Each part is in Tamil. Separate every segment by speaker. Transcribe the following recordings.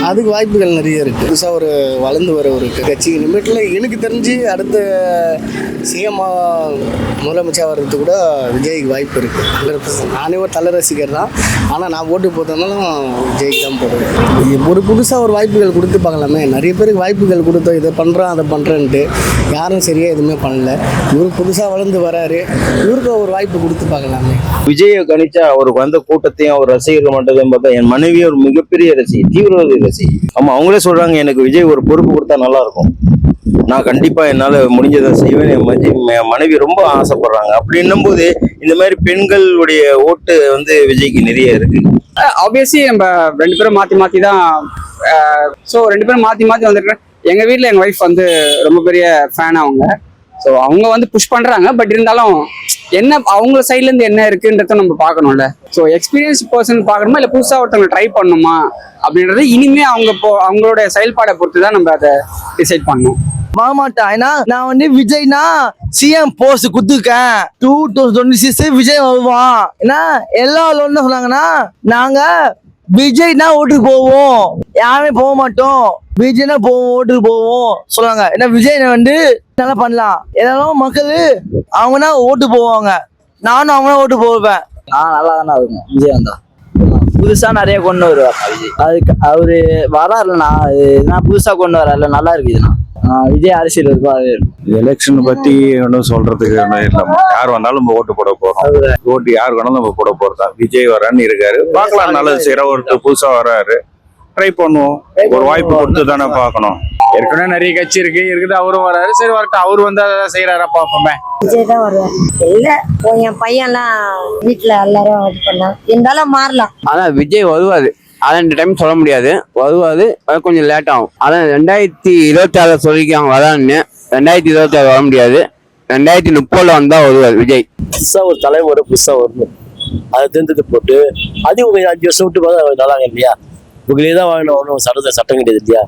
Speaker 1: அதுக்கு வாய்ப்புகள் நிறைய இருக்குது. புதுசாக ஒரு வளர்ந்து வர ஒரு கட்சி லிமிட்டில் எனக்கு தெரிஞ்சு அடுத்த சிஎம்மா முதலமைச்சர் வர்றது கூட விஜய்க்கு வாய்ப்பு இருக்குது. 100%. நானே ஒரு தலை ரசிகர் தான். ஆனால் நான் ஓட்டு போட்டதுனாலும் விஜய்க்கு தான் போடுவேன். ஒரு புதுசாக ஒரு வாய்ப்புகள் கொடுத்து பார்க்கலாமே. நிறைய பேருக்கு வாய்ப்புகள் கொடுத்தோம், இதை பண்ணுறோம் அதை பண்ணுறேன்ட்டு யாரும் சரியாக எதுவுமே பண்ணல. இவர் புதுசாக வளர்ந்து வராரு, இவருக்கு ஒரு வாய்ப்பு கொடுத்து பார்க்கலாமே.
Speaker 2: விஜயை கணிச்சா அவருக்கு வந்த கூட்டத்தையும் அவர் ரசிகர்கள் மன்றத்தையும் பார்த்தா என் மனைவி ஒரு மிகப்பெரிய ரசிகை, தீவிரவாதி ரசிகை. ஆமா, அவங்களே சொல்றாங்க எனக்கு விஜய் ஒரு பொறுப்பு கொடுத்தா நல்லா இருக்கும், நான் கண்டிப்பா என்னால முடிஞ்சதை செய்வேன். என் மனைவி ரொம்ப ஆசைப்படுறாங்க. அப்படின்னும் போது இந்த மாதிரி பெண்களுடைய ஓட்டு வந்து விஜய்க்கு நிறைய இருக்கு.
Speaker 3: ஆப்வியஸ்லி நம்ம ரெண்டு பேரும் மாத்தி தான். ஸோ ரெண்டு பேரும் மாத்தி வந்துருக்கேன். எங்க வீட்டில் எங்க ஒய்ஃப் வந்து ரொம்ப பெரிய ஃபேன் அவங்க. ஸோ அவங்க வந்து புஷ் பண்றாங்க. பட் இருந்தாலும் என்ன அவங்க சைட்ல இருந்து என்ன இருக்குன்றத நம்ம பார்க்கணும்ல. ஸோ எக்ஸ்பீரியன்ஸ் பர்சன் பார்க்கணுமா இல்லை புதுசாக ஒருத்தவங்க ட்ரை பண்ணணுமா அப்படின்றது இனிமே அவங்களோட செயல்பாடை பொறுத்து தான் நம்ம அதை டிசைட் பண்ணணும்.
Speaker 4: மாமாட்டா ஏன்னா நான் வந்து விஜய்னா சிஎம் போஸ்ட் குத்துக்கேன் 2026 விஜய் வருவான். ஏன்னா எல்லாரும் என்ன சொன்னாங்கன்னா நாங்க விஜய்னா ஓட்டுக்கு போவோம், யாருமே போக மாட்டோம், விஜய்னா போவோம் ஓட்டுக்கு போவோம் சொல்லுவாங்க. ஏன்னா விஜய் வந்து நல்லா பண்ணலாம், எல்லாரும் மக்கள் அவங்கன்னா ஓட்டு போவாங்க, நானும் அவங்கனா ஓட்டு போவேன்.
Speaker 5: நல்லா தானே இருக்கும் விஜய் வந்தா. புதுசா நிறைய கொண்டு வருவார் விஜய். அதுக்கு அவரு வராருலண்ணா, நான் புதுசா கொண்டு வரல, நல்லா இருக்கு இதுண்ணா. விஜய் அரசியல் இருக்கும். அது
Speaker 6: எலெக்ஷன் பத்தி ஒன்றும் சொல்றதுக்கு ஒன்றும் இல்லை. யார் வந்தாலும் நம்ம ஓட்டு போட போறோம். ஓட்டு யார் வேணாலும் நம்ம போட போறதா. விஜய் வரான்னு இருக்காரு, பார்க்கலாம். நல்லது செய்யற ஒருத்தர் புதுசா வர்றாரு, ட்ரை பண்ணுவோம். ஒரு வாய்ப்பு கொடுத்து தானே பார்க்கணும்.
Speaker 3: ஏற்கனவே நிறைய கட்சி இருக்குது, அவரும் வராரு, சரி வரட்டும், அவரு வந்து அதை செய்யறாரா பார்ப்போமே.
Speaker 7: விஜய் தான் வருவார். இல்ல என் பையன்லாம் வீட்டுல எல்லாரும் இது பண்ணாங்க, இருந்தாலும் மாறலாம்.
Speaker 8: அதான் விஜய் வருவாரு, அதான் இந்த டைம் சொல்ல முடியாது, வருவாரு, கொஞ்சம் லேட் ஆகும். அதான் 2026 சொல்லிக்காங்க வரான்னு. 2026 வர முடியாது, 2030 வந்தா வருவார் விஜய்.
Speaker 5: புதுசா ஒரு தலைமுறை புதுசா வரணும், அதை தேர்ந்தெடுத்து போட்டு அது ஒரு 5 வருஷம் விட்டு பார்த்தா நல்லாங்க இல்லையா. உங்களே தான் வாங்கணும், ஒன்றும் சட்டம் கிடையாது இல்லையா.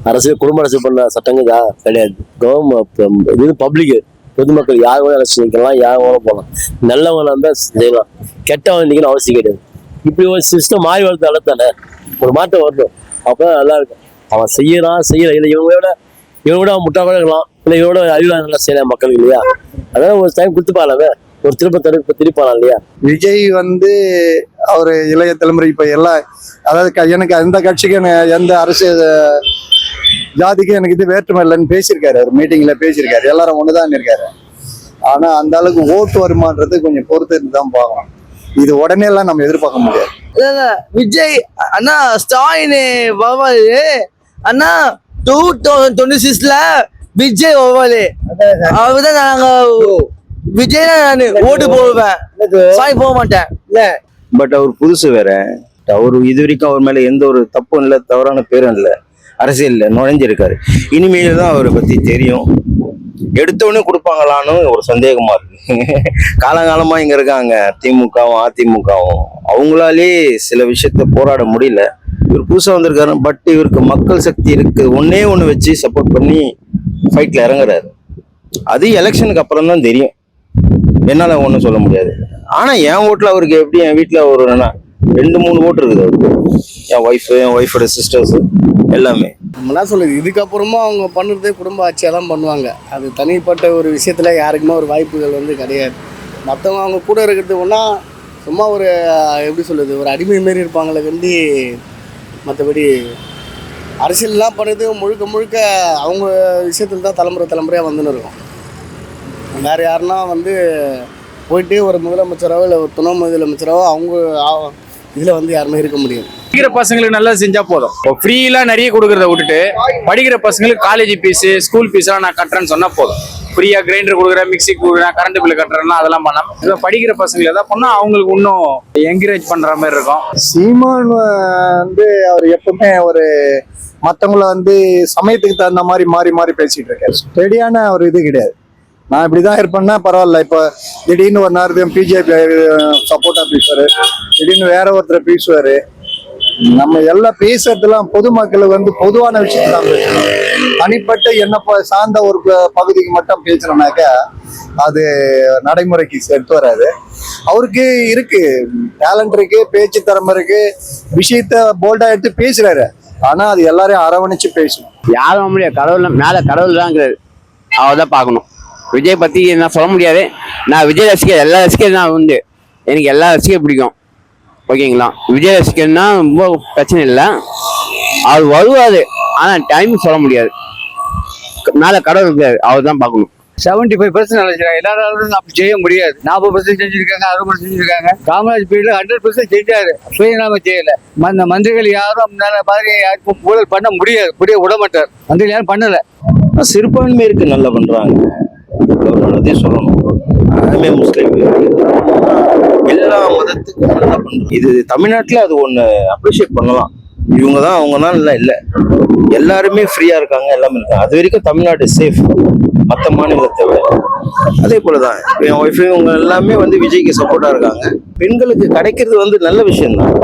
Speaker 5: அரசு குடும்ப அரசு பண்ண சட்டங்கள் தான் கிடையாது. கவர்மெண்ட் இது பப்ளிக் பொதுமக்கள் யார் வேணா அரசு நிற்கலாம், யார் வேணா போகலாம். நல்லவங்க இருந்தால் செய்யலாம், கெட்டவங்க நிற்கணும் அவசியம் கிடையாது. இப்படி ஒரு சிஸ்டம் மாறி வரது நல்லது தானே, ஒரு மாற்றம் வரணும், அப்பதான் நல்லா இருக்கும். அவன் செய்யலாம் இல்லை இவங்களோட அவன் முட்டா கூட இருக்கலாம், இல்லை இவனோட அறிவு நல்லா செய்யலாம் மக்கள் இல்லையா. அதான் ஒரு டைம் கொடுத்துப்பாலாமே, ஒரு திருப்பாலாம் இல்லையா.
Speaker 1: விஜய் வந்து அவர் இளைய தலைமுறை இப்போ எல்லாம், அதாவது எனக்கு எந்த கட்சிக்கு எந்த அரசு ஜாதிக்கு எனக்கு இது வேற்றுமை இல்லைன்னு பேசியிருக்காரு. அவர் மீட்டிங்ல பேசியிருக்காரு, எல்லாரும் ஒண்ணுதான் இருக்காரு. ஆனா அந்த அளவுக்கு ஓட்டு வருமானது கொஞ்சம் பொறுத்து தான் பார்க்கணும். இது உடனே எல்லாம் நம்ம எதிர்பார்க்க முடியாது.
Speaker 4: இல்ல விஜய் அண்ணா ஸ்டாலின் வருவாரு அண்ணா 2026 விஜய் வருவாரு. அவருதான் நாங்க விஜய் நான் ஓட்டு போடுவேன், சாய் போக மாட்டேன். இல்ல
Speaker 2: பட் அவர் புதுசு வேற. அவரு இது வரைக்கும் அவர் மேல எந்த ஒரு தப்பும் இல்லை, தவறான பேரும் இல்லை, அரசியல்ல நுழைஞ்சிருக்காரு. இனிமேல் தான் அவரை பத்தி தெரியும். எடுத்தவொடனே கொடுப்பாங்களான்னு ஒரு சந்தேகமா இருக்கு. காலங்காலமா இங்க இருக்காங்க திமுகவும் அதிமுகவும், அவங்களாலே சில விஷயத்த போராட முடியல. இவர் புதுசா வந்திருக்காரு, பட் இவருக்கு மக்கள் சக்தி இருக்கு, ஒன்னே ஒண்ணு வச்சு சப்போர்ட் பண்ணி ஃபைட்ல இறங்குறாரு. அது எலெக்ஷனுக்கு அப்புறம் தான் தெரியும், என்னால ஒன்றும் சொல்ல முடியாது. ஆனா என் ஓட்டுல அவருக்கு எப்படி, என் வீட்டுல ஒரு 2-3 ஓட்டு இருக்குது அவருக்கு. என் ஒய்ஃபோட சிஸ்டர்ஸ் எல்லாமே.
Speaker 1: நம்மளாம் சொல்லுது, இதுக்கப்புறமா அவங்க பண்ணுறதே குடும்ப ஆட்சியாக தான் பண்ணுவாங்க. அது தனிப்பட்ட ஒரு விஷயத்தில் யாருக்குமே ஒரு வாய்ப்புகள் வந்து கிடையாது. மற்றவங்க அவங்க கூட இருக்கிறது ஒன்றா சும்மா ஒரு எப்படி சொல்லுது, ஒரு அடிமை மாரி இருப்பாங்களே கண்டி. மற்றபடி அரசியல்லாம் பண்ணுறது முழுக்க அவங்க விஷயத்தில் தான் தலைமுறையாக வந்துன்னு இருக்கும். வேறு யாருன்னா வந்து போயிட்டு ஒரு முதலமைச்சராவோ இல்லை ஒரு துணை முதலமைச்சராவோ அவங்க இதில் வந்து யாருமே இருக்க முடியாது.
Speaker 3: படிக்கிற பசங்களுக்கு நல்லா செஞ்சா போதும். இப்போ ஃப்ரீலாம் நிறைய கொடுக்கறத விட்டுட்டு படிக்கிற பசங்களுக்கு காலேஜ் ஃபீஸ், ஸ்கூல் ஃபீஸ்லாம் நான் கட்டுறேன்னு சொன்னா போதும். ஃப்ரீயா கிரைண்டர் கொடுக்குறேன், மிக்சி கொடுக்குறேன், கரண்ட் பில் கட்டுறேன்னா அதெல்லாம் பண்ணாம இப்போ படிக்கிற பசங்களை எதாவது பண்ணா அவங்களுக்கு இன்னும் என்கரேஜ் பண்ற மாதிரி இருக்கும்.
Speaker 1: சீமான் வந்து அவர் எப்பவுமே ஒரு மற்றவங்கள வந்து சமயத்துக்கு தகுந்த மாதிரி மாறி பேசிட்டு இருக்காரு. ஸ்டெடியான ஒரு இது கிடையாது. நான் இப்படிதான் இருப்பேன்னா பரவாயில்ல. இப்போ திடீர்னு ஒரு நேரத்தையும் பிஜேபி சப்போர்ட்டா பேசுவாரு, திடீர்னு வேற ஒருத்தர் பேசுவாரு. நம்ம எல்லாம் பேசுறதுலாம் பொதுமக்களுக்கு வந்து பொதுவான விஷயத்த தான் பேசணும். தனிப்பட்ட என்ன சார்ந்த ஒரு பகுதிக்கு மட்டும் பேசணும்னாக்கா அது நடைமுறைக்கு எடுத்து வராது. அவருக்கு இருக்கு, டேலண்ட் இருக்கு, பேச்சு திறமை இருக்கு, விஷயத்த போல்டா எடுத்து பேசுறாரு. ஆனா அது எல்லாரையும் அரவணைச்சு பேசணும்.
Speaker 8: யாரும் முடியாது, கடவுள் மேல கடவுள் தான் இருக்கிறாரு, அவர் தான் பார்க்கணும். விஜய் பத்தி நான் சொல்ல முடியாது. நான் விஜய் ரசிகர், எல்லா ரசிகரும் தான் உண்டு, எனக்கு எல்லா ரசிகரும் பிடிக்கும். ஓகேங்களா, விஜய் ரசிகர்னா ரொம்ப பிரச்சனை இல்லை, அவர் வருவாரு. ஆனா டைம் சொல்ல முடியாது, மேல கடவுள் இருக்காரு, அவர் தான் பார்க்கணும்.
Speaker 3: 75% நினைச்சிருக்காங்க. எல்லாரும் அப்படி செய்ய முடியாது. 40% செஞ்சிருக்காங்க, 60% செஞ்சிருக்காங்க. காமராஜ் பீரியட்ல 100% செஞ்சாரு, சுயநாம செய்யல. மந்திரிகள் யாரும் அந்த மாதிரி யாருக்கும் ஊழல் பண்ண முடியாது, விட மாட்டார். மந்திரிகள் யாரும் பண்ணல.
Speaker 2: சிறுபான்மையிற்கு நல்லா பண்றாங்க, நல்லதையும் சொல்லணும். எல்லாமே முஸ்லீம், எல்லா மதத்துக்கும் நல்லா பண்றாங்க. இது தமிழ்நாட்டுல அது ஒண்ணு அப்ரிஷியேட் பண்ணலாம். இவங்க தான் அவங்க தான் இல்லை, எல்லாருமே ஃப்ரீயா இருக்காங்க, எல்லாமே இருக்காங்க. அது வரைக்கும் தமிழ்நாடு சேஃப் மற்ற மாநிலத்தை விட. அதே போலதான் என் ஒய்ஃபு இவங்க எல்லாமே வந்து விஜய்க்கு சப்போர்ட்டா இருக்காங்க. பெண்களுக்கு கிடைக்கிறது நல்ல விஷயம்தான்.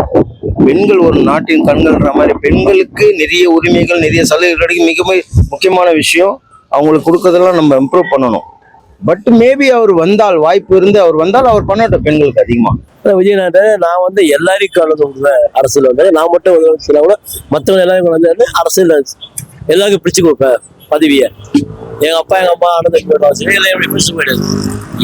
Speaker 2: பெண்கள் ஒரு நாட்டின் கண்கள்ன்ற மாதிரி பெண்களுக்கு நிறைய உரிமைகள், நிறைய சலுகைகள் கிடைக்கும். மிக முக்கியமான விஷயம், அவங்களுக்கு கொடுக்கறதெல்லாம் நம்ம இம்ப்ரூவ் பண்ணணும். பட் மேபி அவர் வந்தால், வாய்ப்பு இருந்து அவர் வந்தால் அவர் பண்ணட்டும் பெண்களுக்கு அதிகமா.
Speaker 5: விஜயநாட்ட நான் வந்து எல்லாரையும் கலந்து அரசியல் வந்தேன். நான் மட்டும் வந்து கூட மற்றவங்க எல்லாரும் வந்து அரசியல் எல்லாருக்கும் பிடிச்சு கொடுப்பேன் பதவியை. எங்க அப்பா எங்க அம்மா அண்ணன் எப்படி பிடிச்சு போயிடுது.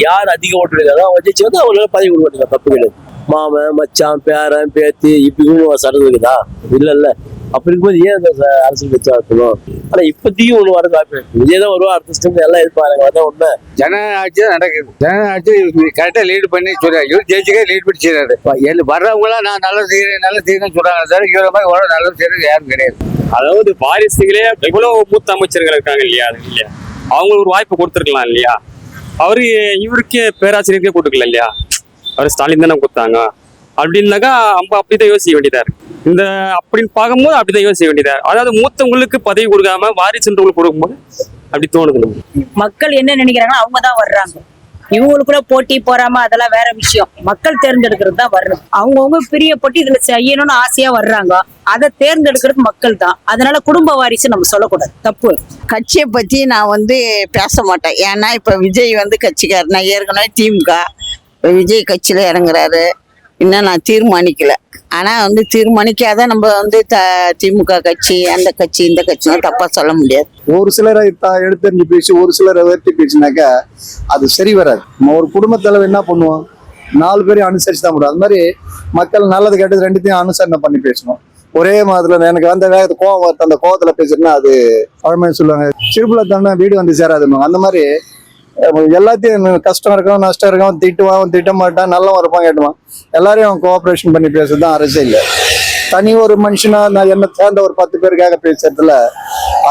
Speaker 5: யார் அதிக ஓட்டு இருக்காதோ அவங்க வச்சு வந்து அவங்களுக்கு பதவி கொடுக்க தப்பு கிடையாது. மாமன், மச்சான், பேரன், பேத்தி இப்படி சட்டம் இருக்குதா? இல்ல அப்படி இருக்கும்போது ஏன் அந்த அரசியல் கட்சி இருக்கணும்? ஆனா இப்பத்தையும் ஒண்ணு வர வாய்ப்பு. விஜய் தான் வருவா, அடுத்த எல்லாம் இருப்பாங்க. அதான் உண்மை.
Speaker 3: ஜனநாயக ஆட்சி தான் நடக்குது. ஜனநாயக ஆட்சி கரெக்டா லீடு பண்ணி சொல்றாரு. இவர் ஜெயிச்சுக்கே லீட் பண்ணி செய்யறாரு. வர்றவங்க எல்லாம் நான் நல்லது செய்யறேன்னு சொல்றாங்க சார். இவர மாதிரி ஒரு நல்லது செய்யறது யாரும் கிடையாது.
Speaker 9: அதாவது வாரிசுகளே எவ்வளவு மூத்த அமைச்சர்கள் இருக்காங்க இல்லையா, அது இல்லையா, அவங்க ஒரு வாய்ப்பு கொடுத்துருக்கலாம் இல்லையா? இவருக்கே பேராசிரியருக்கே கொடுக்கல இல்லையா? அவர் ஸ்டாலின் தானே கொடுத்தாங்க. அப்படின்னாக்கா நம்ம அப்படிதான் யோசிக்க வேண்டியதா இருக்கு. இந்த அப்படின்னு பார்க்கும்போது அப்படிதான் யோசிக்க வேண்டியதா. அதாவது மூத்தவங்களுக்கு பதவி கொடுக்காம வாரிசுன்றவங்களுக்கு கொடுக்கும்போது அப்படி தோணுது.
Speaker 7: மக்கள் என்ன நினைக்கிறாங்களோ அவங்க தான் வர்றாங்க. இவங்களுக்குள்ள போட்டி போறாம அதெல்லாம் வேற விஷயம். மக்கள் தேர்ந்தெடுக்கிறது தான் வர்றது. அவங்கவுங்க பிரியப்பட்டு இதுல செய்யணும்னு ஆசையா வர்றாங்க. அதை தேர்ந்தெடுக்கிறது மக்கள் தான். அதனால குடும்ப வாரிசு நம்ம சொல்லக்கூடாது, தப்பு.
Speaker 10: கட்சியை பத்தி நான் பேச மாட்டேன். ஏன்னா இப்ப விஜய் கட்சிக்காரர். நான் ஏற்கனவே திமுக, விஜய் கட்சியில இறங்குறாரு. இன்னும் நான் தீர்மானிக்கல. ஆனா தீர்மானிக்காத நம்ம திமுக கட்சி, அந்த கட்சி, இந்த கட்சின்னு தப்பா சொல்ல முடியாது.
Speaker 1: ஒரு சிலரை எடுத்தறிஞ்சு பேசி ஒரு சிலரை உயர்த்தி பேசினாக்கா அது சரி வராது. நம்ம ஒரு குடும்ப தலைவர் என்ன பண்ணுவோம், 4 பேரையும் அனுசரிச்சு தான் முடியும். அது மாதிரி மக்கள் நல்லது கெட்டது ரெண்டுத்தையும் அனுசரணை பண்ணி பேசணும். ஒரே மாதிரி எனக்கு வந்த வேகத்தை கோவம் வருது, அந்த கோவத்துல பேசுறதுன்னா அது பழமைன்னு சொல்லுவாங்க, சிறுபுல தானே வீடு வந்து சேராதுன்னு. அந்த மாதிரி எல்லாத்தையும் கஷ்டம் இருக்கும், நஷ்டம் இருக்கும், திட்டுவான், திட்ட மாட்டான், நல்லவன் இருப்பான், கேட்டுவான். எல்லாரையும் கோஆப்ரேஷன் பண்ணி பேசுறது தான் அரசியல். தனி ஒரு மனுஷனா நான் என்ன சேர்ந்த ஒரு 10 பேருக்காக பேசுறதுல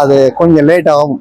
Speaker 1: அது கொஞ்சம் லேட் ஆகும்.